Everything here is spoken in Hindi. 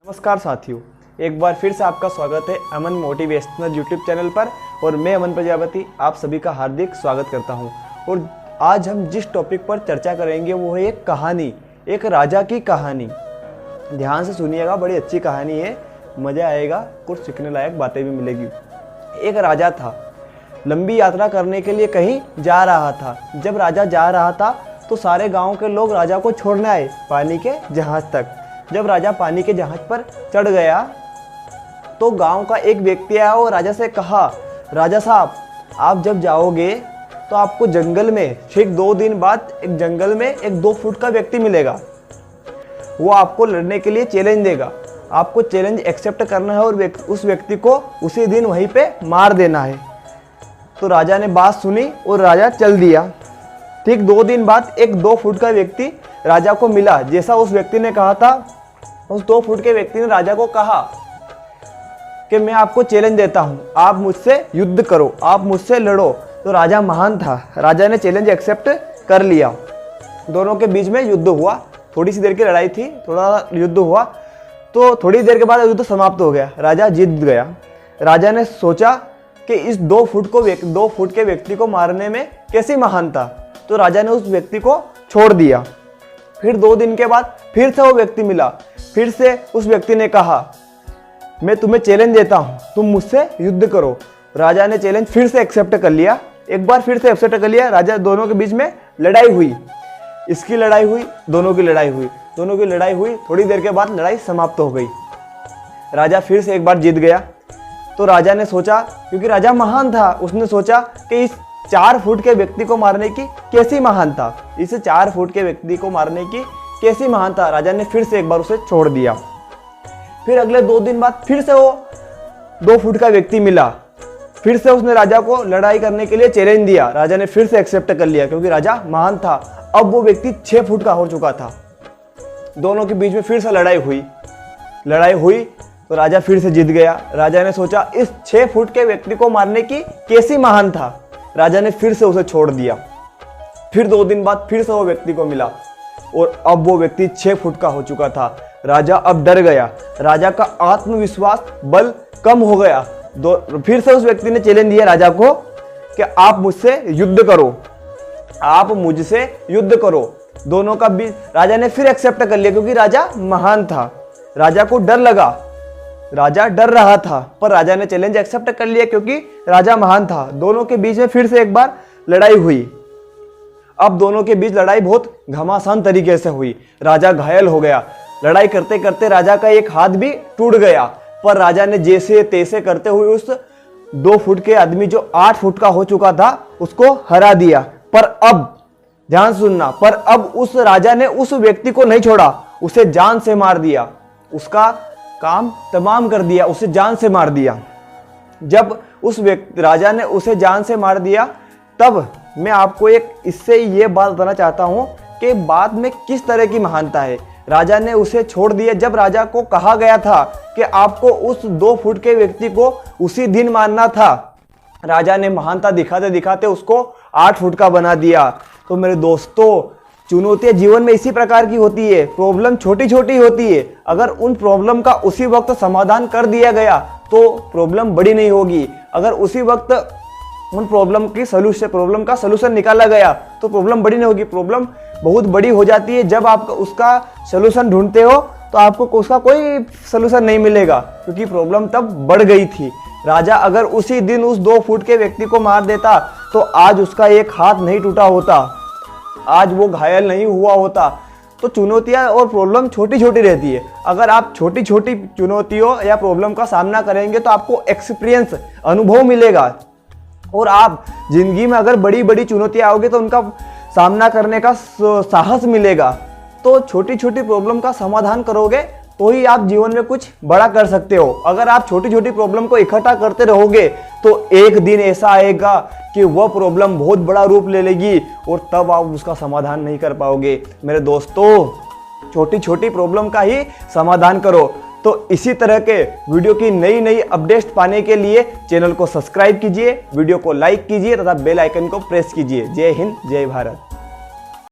नमस्कार साथियों, एक बार फिर से आपका स्वागत है अमन मोटिवेशनल यूट्यूब चैनल पर। और मैं अमन प्रजापति आप सभी का हार्दिक स्वागत करता हूं। और आज हम जिस टॉपिक पर चर्चा करेंगे वो है एक कहानी, एक राजा की कहानी। ध्यान से सुनिएगा, बड़ी अच्छी कहानी है, मज़ा आएगा, कुछ सीखने लायक बातें भी मिलेगी। एक राजा था, लंबी यात्रा करने के लिए कहीं जा रहा था। जब राजा जा रहा था तो सारे गाँव के लोग राजा को छोड़ने आए पानी के जहाज़ तक। जब राजा पानी के जहाज पर चढ़ गया तो गांव का एक व्यक्ति आया और राजा से कहा, राजा साहब आप जब जाओगे तो आपको जंगल में ठीक 2 दिन बाद एक जंगल में एक 2 फुट का व्यक्ति मिलेगा। वो आपको लड़ने के लिए चैलेंज देगा। आपको चैलेंज एक्सेप्ट करना है और उस व्यक्ति को उसी दिन वहीं पे मार देना है। तो राजा ने बात सुनी और राजा चल दिया। ठीक 2 दिन बाद एक 2 फुट का व्यक्ति राजा को मिला। जैसा उस व्यक्ति ने कहा था, उस 2 फुट के व्यक्ति ने राजा को कहा कि मैं आपको चैलेंज देता हूं, आप मुझसे युद्ध करो, आप मुझसे लड़ो। तो राजा महान था, राजा ने चैलेंज एक्सेप्ट कर लिया। दोनों के बीच में युद्ध हुआ। थोड़ी सी देर की लड़ाई थी, थोड़ा युद्ध हुआ तो थोड़ी देर के बाद युद्ध समाप्त हो गया, राजा जीत गया। राजा ने सोचा कि इस 2 फुट के व्यक्ति को मारने में कैसी महान था, तो राजा ने उस व्यक्ति को छोड़ दिया। फिर 2 दिन के बाद फिर से वो व्यक्ति मिला। फिर से उस व्यक्ति ने कहा, मैं तुम्हें चैलेंज देता हूं, तुम मुझसे युद्ध करो। राजा ने चैलेंज फिर से एक्सेप्ट कर लिया। एक बार फिर से एक्सेप्ट कर लिया। राजा दोनों के बीच में लड़ाई हुई, इसकी लड़ाई हुई, दोनों की लड़ाई हुई, दोनों की लड़ाई हुई। थोड़ी देर के बाद लड़ाई समाप्त हो गई। राजा फिर से एक बार जीत गया। तो राजा ने सोचा, क्योंकि राजा महान था, उसने सोचा कि इस 4 फुट के व्यक्ति को मारने की कैसी महानता, इसे 4 फुट के व्यक्ति को मारने की कैसी महानता। राजा ने फिर से एक बार उसे छोड़ दिया। फिर अगले 2 दिन बाद फिर से वो 2 फुट का व्यक्ति मिला। फिर से उसने राजा को लड़ाई करने के लिए चैलेंज दिया। राजा ने फिर से एक्सेप्ट कर लिया, क्योंकि राजा महान था। अब वो व्यक्ति 6 फुट का हो चुका था। दोनों के बीच में फिर से लड़ाई हुई तो राजा फिर से जीत गया। राजा ने सोचा इस 6 फुट के व्यक्ति को मारने की कैसी महान था। राजा ने फिर से उसे छोड़ दिया। फिर 2 दिन बाद फिर से वो व्यक्ति को मिला और अब वो व्यक्ति 6 फुट का हो चुका था। राजा अब डर गया। राजा का आत्मविश्वास बल कम हो गया। फिर से उस व्यक्ति ने चैलेंज दिया राजा को कि आप मुझसे युद्ध करो, आप मुझसे युद्ध करो। दोनों का बीच राजा ने फिर एक्सेप्ट कर लिया, क्योंकि राजा महान था। राजा को डर लगा, राजा डर रहा था, पर राजा ने चैलेंज एक्सेप्ट कर लिया क्योंकि राजा महान था। दोनों के बीच में फिर से एक बार लड़ाई हुई। अब दोनों के बीच लड़ाई बहुत घमासान तरीके से हुई। राजा घायल हो गया। लड़ाई करते करते राजा का एक हाथ भी टूट गया, पर राजा ने जैसे तैसे करते हुए उस 2 फुट के आदमी जो 8 फुट का हो चुका था उसको हरा दिया। पर अब ध्यान सुनना, पर अब उस राजा ने उस व्यक्ति को नहीं छोड़ा, उसे जान से मार दिया, उसका काम तमाम कर दिया, उसे जान से मार दिया। जब उस राजा ने उसे जान से मार दिया, तब मैं आपको एक इससे ये बात बताना चाहता हूं कि बाद में किस तरह की महानता है। राजा ने उसे छोड़ दिया। जब राजा को कहा गया था कि आपको उस 2 फुट के व्यक्ति को उसी दिन मारना था, राजा ने महानता दिखाते दिखाते उसको 8 फुट का बना दिया। तो मेरे दोस्तों, चुनौतियां जीवन में इसी प्रकार की होती है। प्रॉब्लम छोटी छोटी होती है, अगर उन प्रॉब्लम का उसी वक्त समाधान कर दिया गया तो प्रॉब्लम बड़ी नहीं होगी। अगर उसी वक्त उन प्रॉब्लम का सलूशन निकाला गया तो प्रॉब्लम बड़ी नहीं होगी। प्रॉब्लम बहुत बड़ी हो जाती है जब आप उसका सलूशन ढूंढते हो तो आपको उसका कोई सलूशन नहीं मिलेगा, क्योंकि प्रॉब्लम तब बढ़ गई थी। राजा अगर उसी दिन उस 2 फुट के व्यक्ति को मार देता तो आज उसका एक हाथ नहीं टूटा होता, आज वो घायल नहीं हुआ होता। तो चुनौतियां और प्रॉब्लम छोटी छोटी रहती है। अगर आप छोटी छोटी चुनौतियों या प्रॉब्लम का सामना करेंगे तो आपको एक्सपीरियंस, अनुभव मिलेगा। और आप जिंदगी में अगर बड़ी बड़ी चुनौतियां आओगे तो उनका सामना करने का साहस मिलेगा। तो छोटी छोटी प्रॉब्लम का समाधान करोगे तो ही आप जीवन में कुछ बड़ा कर सकते हो। अगर आप छोटी छोटी प्रॉब्लम को इकट्ठा करते रहोगे तो एक दिन ऐसा आएगा कि वह प्रॉब्लम बहुत बड़ा रूप ले लेगी और तब आप उसका समाधान नहीं कर पाओगे। मेरे दोस्तों, छोटी छोटी प्रॉब्लम का ही समाधान करो। तो इसी तरह के वीडियो की नई नई अपडेट्स पाने के लिए चैनल को सब्सक्राइब कीजिए, वीडियो को लाइक कीजिए तथा बेल आइकन को प्रेस कीजिए। जय हिंद, जय भारत।